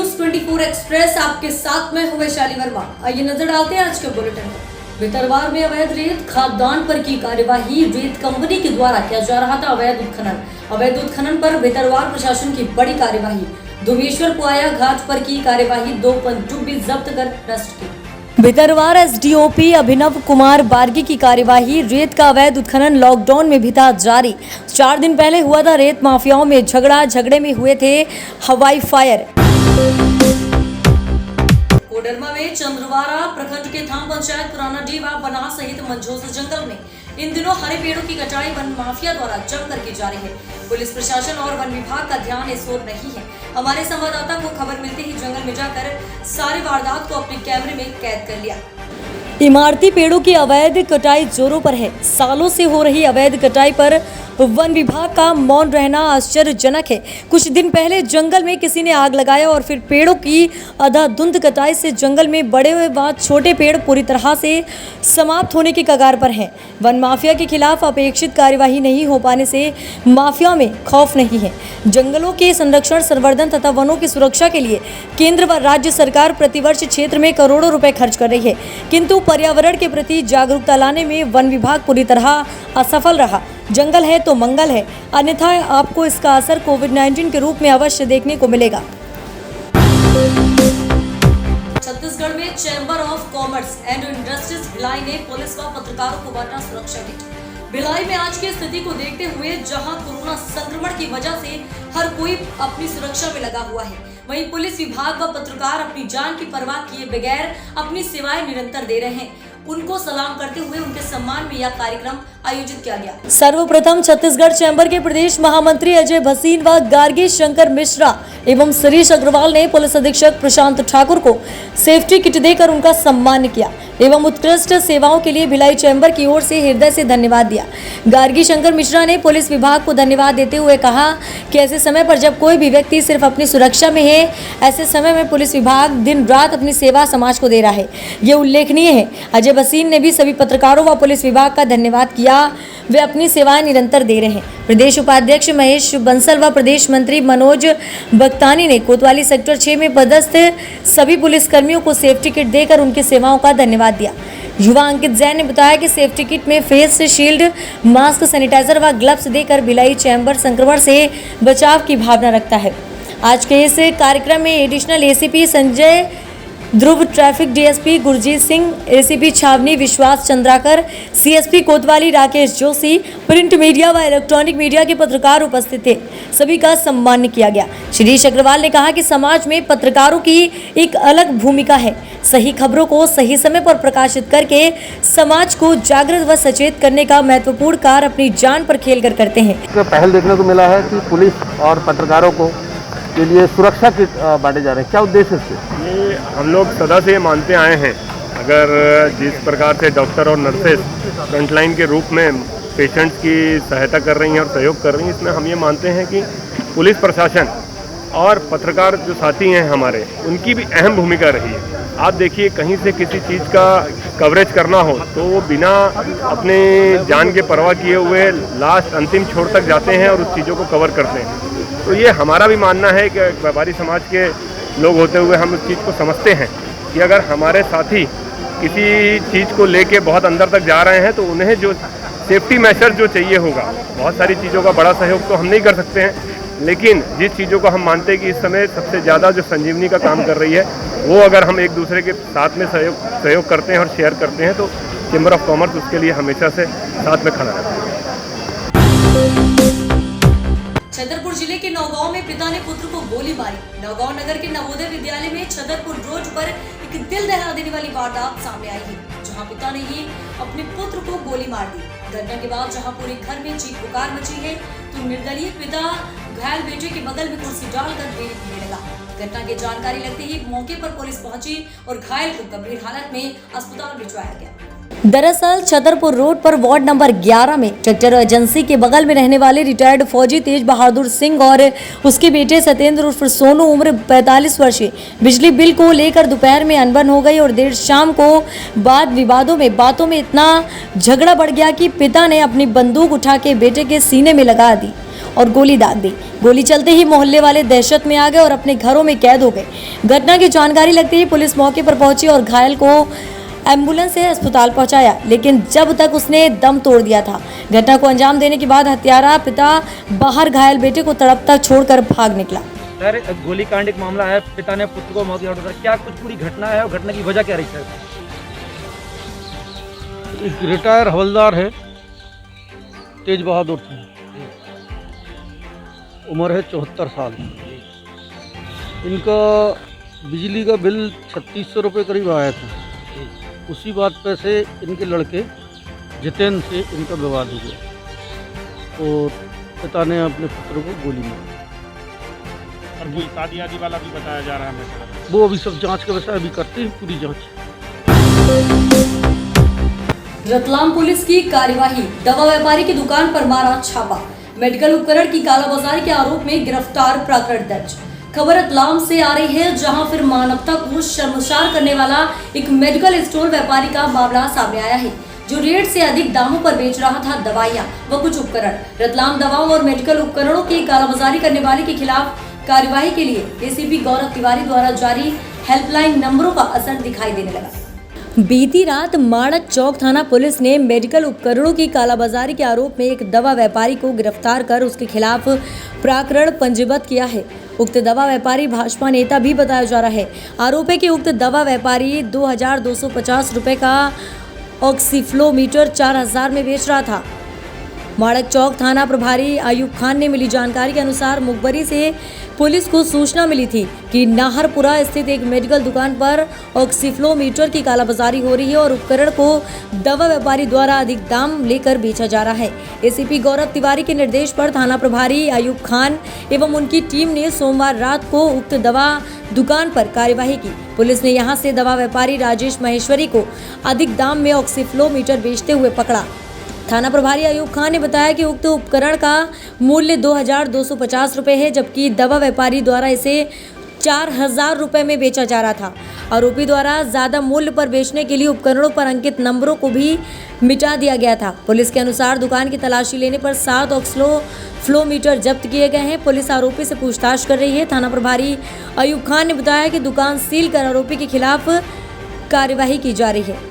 News 24 express आपके साथ में हूं वैशाली वर्मा। आइए नजर डालते हैं आज के बुलेटिन में। भितरवार में अवैध रेत खादान पर की कार्यवाही। रेत कंपनी के द्वारा किया जा रहा था अवैध उत्खनन पर भितरवार प्रशासन की बड़ी कार्यवाही। धुमेश्वर पुआया घाट पर की कार्यवाही। 2 पनडुब्बी जब्त कर नष्ट की। भितरवार एसडीओपी अभिनव कुमार बारगी की कार्यवाही। रेत का अवैध उत्खनन लॉकडाउन में भी था जारी। 4 दिन पहले हुआ था रेत माफियाओं में झगड़े में हुए थे हवाई फायर। कोडरमा में चंद्रवारा प्रखंड के थाम पंचायत पुराना डीवा बना सहित मंझोस जंगल में इन दिनों हरे पेड़ों की कटाई वन माफिया द्वारा जमकर की जा रही है। पुलिस प्रशासन और वन विभाग का ध्यान इस ओर नहीं है। हमारे संवाददाता को खबर मिलते ही जंगल में जाकर सारे वारदात को अपने कैमरे में कैद कर लिया। इमारती पेड़ों की अवैध कटाई जोरों पर है। सालों से हो रही अवैध कटाई पर वन विभाग का मौन रहना आश्चर्यजनक है। कुछ दिन पहले जंगल में किसी ने आग लगाया और फिर पेड़ों की अंधाधुंध कटाई से जंगल में बड़े हुए व छोटे पेड़ पूरी तरह से समाप्त होने की कगार पर हैं। वन माफिया के खिलाफ अपेक्षित कार्यवाही नहीं हो पाने से माफिया में खौफ नहीं है। जंगलों के संरक्षण, संवर्धन तथा वनों की सुरक्षा के लिए केंद्र व राज्य सरकार प्रतिवर्ष क्षेत्र में करोड़ों रुपए खर्च कर रही है, किंतु पर्यावरण के प्रति जागरूकता लाने में वन विभाग पूरी तरह असफल रहा। जंगल है तो मंगल है, अन्यथा आपको इसका असर कोविड-19 के रूप में अवश्य देखने को मिलेगा। छत्तीसगढ़ में chamber of commerce and industries Bhilai ने पुलिस व पत्रकारों को बांटा सुरक्षा किट। भिलाई में आज की स्थिति को देखते हुए जहां कोरोना संक्रमण की वजह से हर कोई अपनी सुरक्षा में लगा हुआ है, वहीं पुलिस विभाग व पत्रकार अपनी जान की परवाह किए बगैर अपनी सेवाएं निरंतर दे रहे हैं। उनको सलाम करते हुए उनके सम्मान में यह कार्यक्रम आयोजित किया गया। सर्वप्रथम छत्तीसगढ़ चैम्बर के प्रदेश महामंत्री अजय भसीन व गार्गी शंकर मिश्रा एवं सुरेश अग्रवाल ने पुलिस अधीक्षक प्रशांत ठाकुर को सेफ्टी किट देकर उनका सम्मान किया एवं उत्कृष्ट सेवाओं के लिए भिलाई चैम्बर की ओर से हृदय से धन्यवाद दिया। गार्गी शंकर मिश्रा ने पुलिस विभाग को धन्यवाद देते हुए कहा कि ऐसे समय पर जब कोई भी व्यक्ति सिर्फ अपनी सुरक्षा में है, ऐसे समय में पुलिस विभाग दिन रात अपनी सेवा समाज को दे रहा है, ये उल्लेखनीय है। अजय भसीन ने भी सभी पत्रकारों व पुलिस विभाग का धन्यवाद किया, वे अपनी सेवाएं निरंतर दे रहे हैं। प्रदेश उपाध्यक्ष महेश बंसल व प्रदेश मंत्री मनोज बख्तानी ने कोतवाली सेक्टर 6 में पदस्थ सभी पुलिसकर्मियों को सेफ्टी किट देकर उनकी सेवाओं का धन्यवाद दिया। युवा अंकित जैन ने बताया कि सेफ्टी किट में फेस शील्ड, मास्क, सैनिटाइजर व ग्लव्स देकर भिलाई चैम्बर संक्रमण से बचाव की भावना रखता है। आज के इस कार्यक्रम में additional ACP Sanjay Dhruv, traffic DSP Gurjeet Singh, ACP Chhawani Vishwas Chandrakar, CSP Kotwali Rakesh Joshi, print media व इलेक्ट्रॉनिक मीडिया के पत्रकार उपस्थित थे। सभी का सम्मान किया गया। सुरेश अग्रवाल ने कहा कि समाज में पत्रकारों की एक अलग भूमिका है। सही खबरों को सही समय पर प्रकाशित करके समाज को जागृत व सचेत करने का महत्वपूर्ण कार्य अपनी जान पर खेल कर करते हैं। पहल देखने को मिला है कि पुलिस और पत्रकारों को के लिए सुरक्षा किट बांटे जा रहे हैं, क्या उद्देश्य है इसके? ये हम लोग सदा से मानते आए हैं, अगर जिस प्रकार से डॉक्टर और नर्सेज फ्रंटलाइन के रूप में पेशेंट्स की सहायता कर रही हैं और सहयोग कर रही हैं, इसमें हम ये मानते हैं कि पुलिस प्रशासन और पत्रकार जो साथी हैं हमारे, उनकी भी अहम भूमिका रही है। आप देखिए, कहीं से किसी चीज़ का कवरेज करना हो तो वो बिना अपने जान के परवाह किए हुए लास्ट अंतिम छोर तक जाते हैं और उस चीज़ों को कवर करते हैं। तो ये हमारा भी मानना है कि व्यापारी समाज के लोग होते हुए हम उस चीज़ को समझते हैं कि अगर हमारे साथी किसी चीज़ को लेके बहुत अंदर तक जा रहे हैं तो उन्हें जो सेफ्टी मेजर जो चाहिए होगा, बहुत सारी चीज़ों का बड़ा सहयोग तो हम नहीं कर सकते हैं, लेकिन जिस चीज़ों को हम मानते हैं कि इस समय सबसे ज़्यादा जो संजीवनी का काम कर रही है, वो अगर हम एक दूसरे के साथ में सहयोग करते हैं और शेयर करते हैं तो चैम्बर ऑफ कॉमर्स उसके लिए हमेशा से साथ में खड़ा रहता है। छतरपुर जिले के नौगांव में पिता ने पुत्र को गोली मारी। नौगांव नगर के नवोदय विद्यालय में छतरपुर रोड पर एक दिल दहला देने वाली वारदात सामने आई है, जहां पिता ने ही अपने पुत्र को गोली मार दी। घटना के बाद जहां पूरे घर में चीख पुकार मची है, तो निर्दलीय पिता घायल बेटे के बगल में कुर्सी डालकर बेरी पीने लगा। घटना की जानकारी लगते ही मौके पर पुलिस पहुंची और घायल को गंभीर हालत में अस्पताल भिजवाया गया। दरअसल छतरपुर रोड पर वार्ड नंबर 11 में ट्रैक्टर एजेंसी के बगल में रहने वाले रिटायर्ड फौजी तेज बहादुर सिंह और उसके बेटे सत्येंद्र उर्फ सोनू उम्र 45 वर्षीय बिजली बिल को लेकर दोपहर में अनबन हो गई और देर शाम को बाद बातों में इतना झगड़ा बढ़ गया कि पिता ने अपनी बंदूक उठा के बेटे के सीने में लगा दी और गोली दाग दी। गोली चलते ही मोहल्ले वाले दहशत में आ गए और अपने घरों में कैद हो गए। घटना की जानकारी लगते ही पुलिस मौके पर पहुंची और घायल को एम्बुलेंस से अस्पताल पहुंचाया, लेकिन जब तक उसने दम तोड़ दिया था। घटना को अंजाम देने के बाद हत्यारा पिता बाहर घायल बेटे को तड़पता छोड़कर भाग निकला। सर, गोलीकांड एक मामला है, पिता ने पुत्र को मौत की घटना, क्या कुछ पूरी घटना है और घटना की वजह क्या रही सर? एक रिटायर हवलदार है, तेज बहादुर सिंह, उम्र है 74 साल। इनका बिजली का बिल 3600 रुपये करीब आया था। उसी बात पे से इनके लड़के जितेंद्र से इनका विवाद हो गया और पिता ने अपने पुत्र को गोली मारी। और कोई शादी आदि वाला भी बताया जा रहा है। वो अभी सब जांच का विषय अभी करते हैं, पूरी जांच। रतलाम पुलिस की कार्यवाही, दवा व्यापारी की दुकान पर मारा छापा, मेडिकल उपकरण की कालाबाजारी के आरोप में गिरफ्तार प्रकरण दर्ज। खबर रतलाम से आ रही है, जहां फिर मानवता को शर्मसार करने वाला एक मेडिकल स्टोर व्यापारी का मामला सामने आया है, जो रेट से अधिक दामों पर बेच रहा था दवाइयां व कुछ उपकरण। रतलाम दवाओं और मेडिकल उपकरणों की कालाबाजारी करने वाले के खिलाफ कार्यवाही के लिए एसीपी गौरव तिवारी द्वारा जारी हेल्पलाइन नंबरों का असर दिखाई देने लगा। बीती रात माणक चौक थाना पुलिस ने मेडिकल उपकरणों की कालाबाजारी के आरोप में एक दवा व्यापारी को गिरफ्तार कर उसके खिलाफ प्रकरण पंजीबद्ध किया है। उक्त दवा व्यापारी भाजपा नेता भी बताया जा रहा है। आरोप है कि उक्त दवा व्यापारी 2250 रुपये का ऑक्सीफ्लोमीटर 4000 में बेच रहा था। माणक चौक थाना प्रभारी आयुब खान ने मिली जानकारी के अनुसार मुखबरी से पुलिस को सूचना मिली थी कि नाहरपुरा स्थित एक मेडिकल दुकान पर ऑक्सीफ्लोमीटर की कालाबाजारी हो रही है और उपकरण को दवा व्यापारी द्वारा अधिक दाम लेकर बेचा जा रहा है। एसीपी गौरव तिवारी के निर्देश पर थाना प्रभारी आयुब खान एवं उनकी टीम ने सोमवार रात को उक्त दवा दुकान पर कार्यवाही की। पुलिस ने यहां से दवा व्यापारी राजेश महेश्वरी को अधिक दाम में ऑक्सीफ्लोमीटर बेचते हुए पकड़ा। थाना प्रभारी आयुब खान ने बताया कि उक्त उपकरण का मूल्य 2250 रुपये है, जबकि दवा व्यापारी द्वारा इसे 4000 रुपये में बेचा जा रहा था। आरोपी द्वारा ज़्यादा मूल्य पर बेचने के लिए उपकरणों पर अंकित नंबरों को भी मिटा दिया गया था। पुलिस के अनुसार दुकान की तलाशी लेने पर 7 ऑक्सीफ्लोमीटर जब्त किए गए हैं। पुलिस आरोपी से पूछताछ कर रही है। थाना प्रभारी आयुब खान ने बताया कि दुकान सील कर आरोपी के खिलाफ कार्यवाही की जा रही है।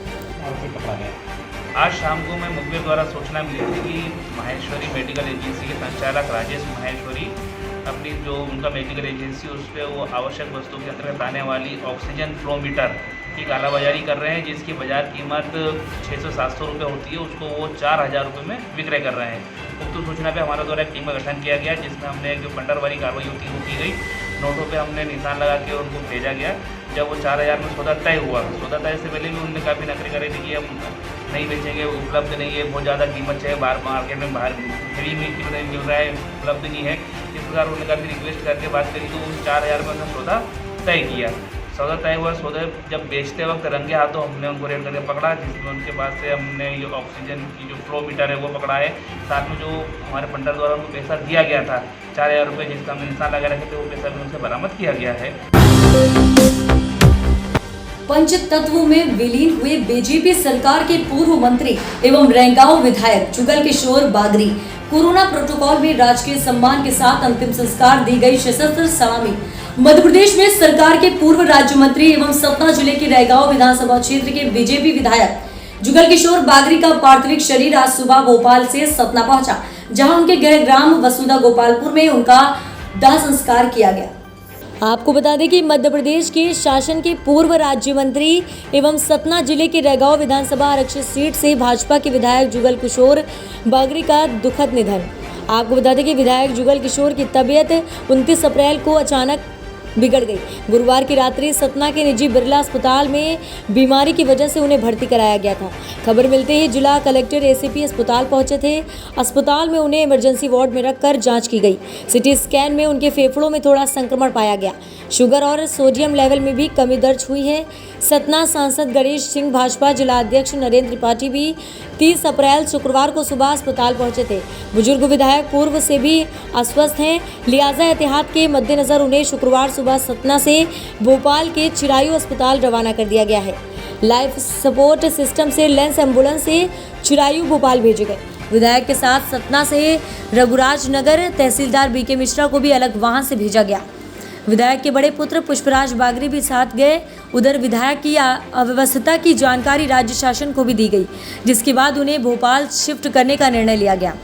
आज शाम को मैं मुखबिर द्वारा सूचना मिली थी कि माहेश्वरी मेडिकल एजेंसी के संचालक राजेश माहेश्वरी अपनी जो उनका मेडिकल एजेंसी उस पर वो आवश्यक वस्तु के अंतर्गत आने वाली ऑक्सीजन फ्लोमीटर की कालाबाजारी कर रहे हैं, जिसकी बाजार कीमत 600-700 रुपये होती है, उसको वो 4000 रुपये में विक्रय कर रहे हैं। उक्त सूचना पे हमारे द्वारा एक टीम का गठन किया गया, जिसमें हमने जो पंडरवारी कार्रवाई होती है वो की गई। नोटों पे हमने निशान लगा के उनको भेजा गया। जब वो 4000 में सौदा तय हुआ, सौदा तय से पहले भी उन्होंने काफ़ी नकरी करी थी कि हम नहीं बेचेंगे, उपलब्ध नहीं है, बहुत ज़्यादा कीमत है, बाहर मार्केट में बाहर फ्री में कीमत मिल रहा है, उपलब्ध नहीं है। इस प्रकार उन्होंने काफ़ी रिक्वेस्ट करके बात करी तो 4000 में उन्होंने सौदा तय किया। सौदा तय हुआ, सौदा जब बेचते वक्त रंगे हाथों हमने उनको रेड करके पकड़ा, जिसमें उनके पास से हमने ये ऑक्सीजन की जो फ्लोमीटर है वो पकड़ा है। साथ में जो हमारे पंडर द्वारा उनको पैसा दिया गया था 4000 रुपये, जिसका हमने निशान लगा रखे थे, वो पैसा भी उनसे बरामद किया गया है। पंचतत्व में विलीन हुए बीजेपी सरकार के पूर्व मंत्री एवं रैंगांव विधायक जुगल किशोर बागरी कोरोना प्रोटोकॉल में राजकीय सम्मान के साथ अंतिम संस्कार दी गई सशस्त्र सलामी। मध्य प्रदेश में सरकार के पूर्व राज्य मंत्री एवं सतना जिले के रैंगांव विधानसभा क्षेत्र के बीजेपी विधायक जुगल किशोर बागरी का पार्थिव शरीर आज सुबह भोपाल से सतना पहुंचा, जहां उनके गृह ग्राम वसुधा गोपालपुर में उनका दाह संस्कार किया गया। आपको बता दें कि मध्य प्रदेश के शासन के पूर्व राज्य मंत्री एवं सतना जिले के रैंगांव विधानसभा आरक्षित सीट से भाजपा के विधायक जुगल किशोर बागरी का दुखद निधन। आपको बता दें कि विधायक जुगल किशोर की तबीयत 29 अप्रैल को अचानक बिगड़ गई। गुरुवार की रात्रि सतना के निजी बिरला अस्पताल में बीमारी की वजह से उन्हें भर्ती कराया गया था। खबर मिलते ही जिला कलेक्टर एसीपी अस्पताल पहुंचे थे। अस्पताल में उन्हें इमरजेंसी वार्ड में रखकर जांच की गई। सिटी स्कैन में उनके फेफड़ों में थोड़ा संक्रमण पाया गया। शुगर और सोडियम लेवल में भी कमी दर्ज हुई है। सतना सांसद गणेश सिंह, भाजपा जिला अध्यक्ष नरेंद्र त्रिपाठी भी 30 अप्रैल शुक्रवार को सुबह अस्पताल पहुंचे थे। बुजुर्ग विधायक पूर्व से भी अस्वस्थ हैं, लिहाजा एहतियात के मद्देनजर उन्हें शुक्रवार सुबह सतना से भोपाल के चिरायू अस्पताल रवाना कर दिया गया है। लाइफ सपोर्ट सिस्टम से लेंस एम्बुलेंस से चिरायू भोपाल भेजे गए। विधायक के साथ सतना से रघुराज नगर तहसीलदार बीके मिश्रा को भी अलग वाहन से भेजा गया। विधायक के बड़े पुत्र पुष्पराज बागरी भी साथ गए। उधर विधायक की अव्यवस्था की जानकारी राज्य शासन को भी दी गई, जिसके बाद उन्हें भोपाल शिफ्ट करने का निर्णय लिया गया।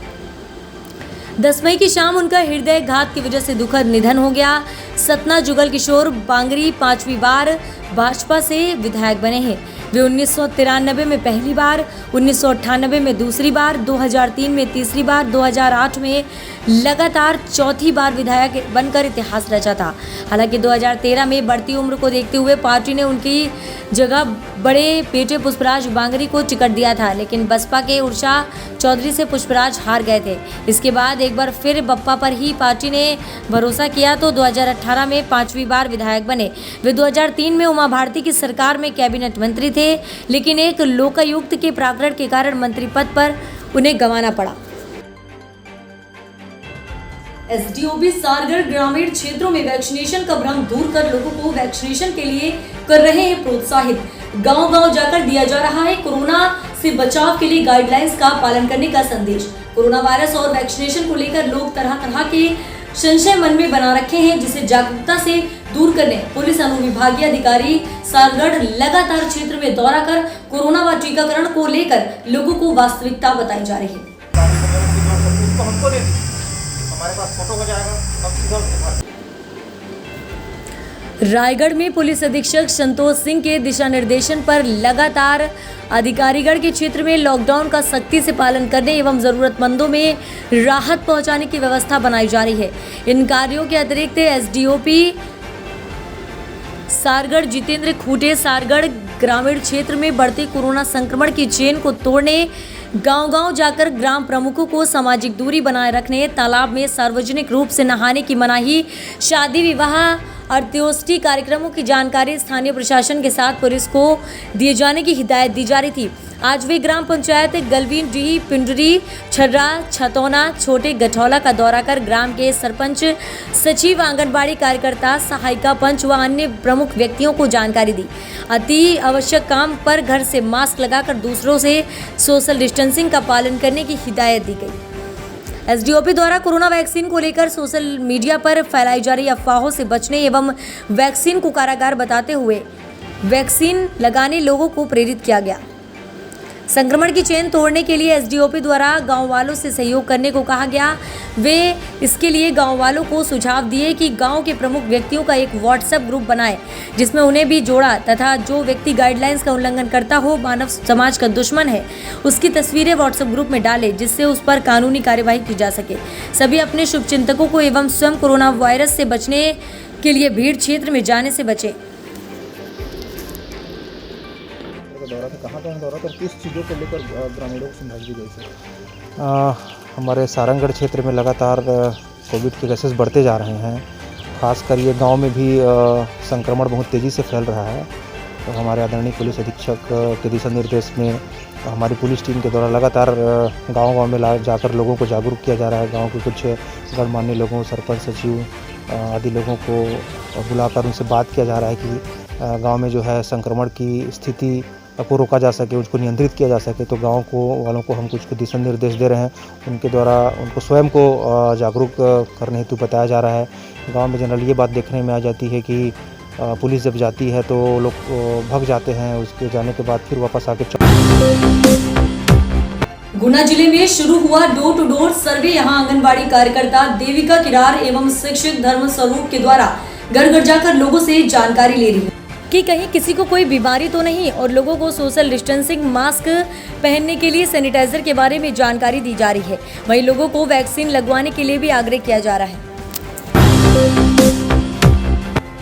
10 मई की शाम उनका हृदय घात की वजह से दुखद निधन हो गया। सतना जुगल किशोर बांगरी 5वीं बार भाजपा से विधायक बने हैं। वे 1993 में पहली बार, 1998 में दूसरी बार, 2003 में तीसरी बार, 2008 में लगातार चौथी बार विधायक बनकर इतिहास रचा था। हालांकि 2013 में बढ़ती उम्र को देखते हुए पार्टी ने उनकी जगह बड़े बेटे पुष्पराज बांगरी को टिकट दिया था, लेकिन बसपा के उषा चौधरी से पुष्पराज हार गए थे। इसके बाद एक बार फिर बप्पा पर ही पार्टी ने भरोसा किया तो 2018 में 5वीं बार विधायक बने। वे 2003 में उमा भारती की सरकार में कैबिनेट मंत्री थे, लेकिन एक लोकायुक्त के प्राकरण के कारण मंत्री पद पर उन्हें गंवाना पड़ा। एसडीओपी सारगढ़ ग्रामीण क्षेत्रों में वैक्सीनेशन का भ्रम दूर कर लोगों को वैक्सीनेशन के लिए कर रहे हैं प्रोत्साहित। गांव-गांव जाकर दिया जा रहा है कोरोना से बचाव के लिए गाइडलाइंस का पालन करने का संदेश। कोरोना वायरस और वैक्सीनेशन को लेकर लोग तरह-तरह के संशय मन में बना रखे हैं, जिसे जागरूकता से दूर करने पुलिस अनुविभागीय अधिकारी सारगढ़ लगातार क्षेत्र में दौरा कर कोरोना व टीकाकरण को लेकर लोगों को वास्तविकता बताई जा रही है। रायगढ़ में पुलिस अधीक्षक संतोष सिंह के दिशा निर्देशन पर लगातार अधिकारीगढ़ के क्षेत्र में लॉकडाउन का सख्ती से पालन करने एवं जरूरतमंदों में राहत पहुंचाने की व्यवस्था बनाई जा रही है। इन कार्यों के अतिरिक्त एसडीओपी सारगढ़ जितेंद्र खूटे सारगढ़ ग्रामीण क्षेत्र में बढ़ते कोरोना संक्रमण की चेन को तोड़ने, गांव-गांव जाकर ग्राम प्रमुखों को सामाजिक दूरी बनाए रखने, तालाब में सार्वजनिक रूप से नहाने की मनाही, शादी विवाह अंत्येष्टि कार्यक्रमों की जानकारी स्थानीय प्रशासन के साथ पुलिस को दिए जाने की हिदायत दी जा रही थी। आज वे ग्राम पंचायत गलवीन डीही, पिंडरी, छर्रा, छतौना, छोटे गठौला का दौरा कर ग्राम के सरपंच, सचिव, आंगनबाड़ी कार्यकर्ता, सहायिका पंच व अन्य प्रमुख व्यक्तियों को जानकारी दी। अति आवश्यक काम पर घर से मास्क लगाकर दूसरों से सोशल डिस्टेंसिंग का पालन करने की हिदायत दी गई। एसडीओपी द्वारा कोरोना वैक्सीन को लेकर सोशल मीडिया पर फैलाई जा रही अफवाहों से बचने एवं वैक्सीन को कारागार बताते हुए वैक्सीन लगाने लोगों को प्रेरित किया गया। संक्रमण की चेन तोड़ने के लिए एसडीओपी द्वारा गांव वालों से सहयोग करने को कहा गया। वे इसके लिए गांव वालों को सुझाव दिए कि गांव के प्रमुख व्यक्तियों का एक व्हाट्सएप ग्रुप बनाएं, जिसमें उन्हें भी जोड़ा तथा जो व्यक्ति गाइडलाइंस का उल्लंघन करता हो, मानव समाज का दुश्मन है, उसकी तस्वीरें व्हाट्सएप ग्रुप में डालें, जिससे उस पर कानूनी कार्यवाही की जा सके। सभी अपने शुभचिंतकों को एवं स्वयं कोरोना वायरस से बचने के लिए भीड़ क्षेत्र में जाने से बचें। दौरा था, कहाँ कहाँ दौरा था, किस चीज़ों को लेकर ग्रामीणों को समझाई दी गई सर? हमारे सारंगढ़ क्षेत्र में लगातार कोविड के केसेस बढ़ते जा रहे हैं। खासकर ये गांव में भी संक्रमण बहुत तेज़ी से फैल रहा है। तो हमारे आदरणीय पुलिस अधीक्षक के दिशा निर्देश में हमारी पुलिस टीम के द्वारा लगातार गांव-गांव में जाकर लोगों को जागरूक किया जा रहा है। गांव के कुछ गणमान्य लोगों, सरपंच, सचिव आदि लोगों को बुलाकर उनसे बात किया जा रहा है कि गांव में जो है संक्रमण की स्थिति को रोका जा सके, उसको नियंत्रित किया जा सके। तो गांव को वालों को हम कुछ दिशा निर्देश दे रहे हैं। उनके द्वारा उनको स्वयं को जागरूक करने हेतु बताया जा रहा है। गांव में जनरल ये बात देखने में आ जाती है कि पुलिस जब जाती है तो लोग भाग जाते हैं, उसके जाने के बाद फिर वापस आके। गुना जिले में शुरू हुआ डोर टू डोर सर्वे। यहां आंगनबाड़ी कार्यकर्ता देविका किरार एवं शिक्षक धर्म स्वरूप के द्वारा घर घर जाकर लोगों से जानकारी ले रही है कि कहीं किसी को कोई बीमारी तो नहीं और लोगों को सोशल डिस्टेंसिंग, मास्क पहनने के लिए सैनिटाइजर के बारे में जानकारी दी जा रही है। वहीं लोगों को वैक्सीन लगवाने के लिए भी आग्रह किया जा रहा है।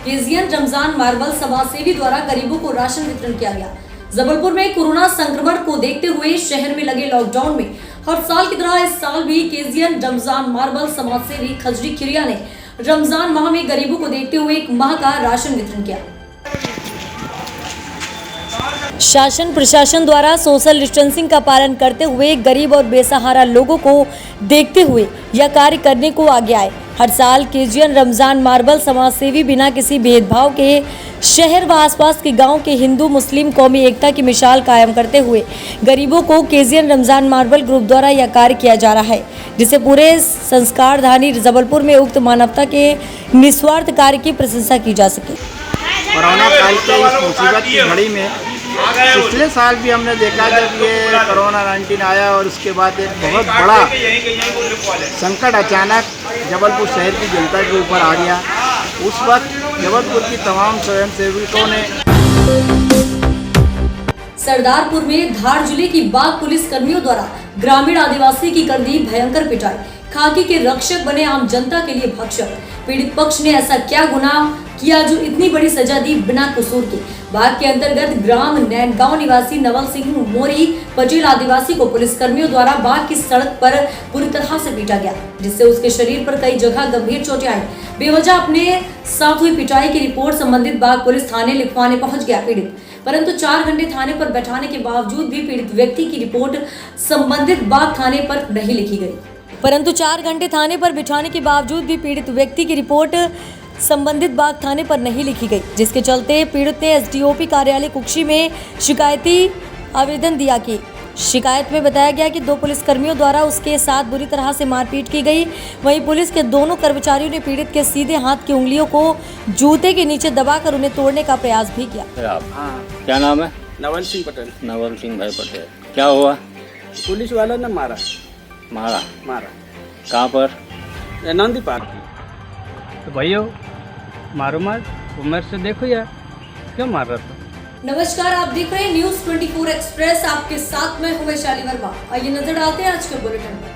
केजियन रमजान मार्बल समाज सेवी द्वारा गरीबों को राशन वितरण किया गया। जबलपुर में कोरोना संक्रमण को देखते हुए शहर में लगे लॉकडाउन में हर साल की तरह इस साल भी केजियन रमजान मार्बल समाज सेवी खजरी खिरिया ने रमजान माह में गरीबों को देखते हुए एक माह का राशन वितरण किया। शासन प्रशासन द्वारा सोशल डिस्टेंसिंग का पालन करते हुए गरीब और बेसहारा लोगों को देखते हुए यह कार्य करने को आगे आए। हर साल केजीएन रमजान मार्बल समाजसेवी बिना किसी भेदभाव के शहर व आसपास के गांव के हिंदू मुस्लिम कौमी एकता की मिसाल कायम करते हुए गरीबों को केजीएन रमजान मार्बल ग्रुप द्वारा यह कार्य किया जा रहा है, जिसे पूरे संस्कारधानी जबलपुर में उक्त मानवता के निस्वार्थ कार्य की प्रशंसा की जा सके। कोरोना काल के इस मुसीबत की घड़ी में पिछले साल भी हमने देखा जब ये कोरोना 19 आया और उसके बाद एक बहुत बड़ा संकट अचानक जबलपुर शहर की जनता के ऊपर आ गया। उस वक्त जबलपुर की तमाम स्वयंसेवकों ने सरदारपुर में धार जिले की बाग पुलिस कर्मियों द्वारा ग्रामीण आदिवासी की कर दी भयंकर पिटाई। खाकी के रक्षक बने आम जनता के लिए भक्षक। पीड़ित पक्ष ने ऐसा क्या गुनाह किया जो इतनी बड़ी सजा दी बिना कसूर के। बाग के अंतर्गत ग्राम नैनगांव निवासी नवल सिंह मोरी पटेल आदिवासी को पुलिस कर्मियों द्वारा बाग की सड़क पर पूरी तरह से पीटा गया, जिससे उसके शरीर पर कई जगह गंभीर चोटें आई। बेवजह अपने साथ हुई पिटाई की रिपोर्ट संबंधित बाग पुलिस थाने लिखवाने पहुंच गया पीड़ित, परंतु 4 घंटे थाने पर बैठाने के बावजूद भी पीड़ित व्यक्ति की रिपोर्ट संबंधित बाग थाने पर नहीं लिखी गई। परंतु 4 घंटे थाने पर बिठाने के बावजूद भी पीड़ित व्यक्ति की रिपोर्ट संबंधित बाग थाने पर नहीं लिखी गई, जिसके चलते पीड़ित ने एसडीओपी कार्यालय कुक्षी में शिकायती आवेदन दिया कि शिकायत में बताया गया कि 2 पुलिसकर्मियों द्वारा उसके साथ बुरी तरह से मारपीट की गई। वहीं पुलिस के दोनों कर्मचारियों ने पीड़ित के सीधे हाथ की उंगलियों को जूते के नीचे दबाकर उन्हें तोड़ने का प्रयास भी किया। क्या नाम है? नवल सिंह पटेल। नवल सिंह भाई पटेल। क्या हुआ? पुलिस वालों ने मारा। कहाँ पर? नंदी पार्क। तो भैया मारो उम्र से देखो यार क्यों मार रहा था। नमस्कार, आप देख रहे हैं न्यूज़ 24 एक्सप्रेस। आपके साथ मैं हूं वैशाली वर्मा। आइए नजर डालते हैं आज के बुलेटिन पर।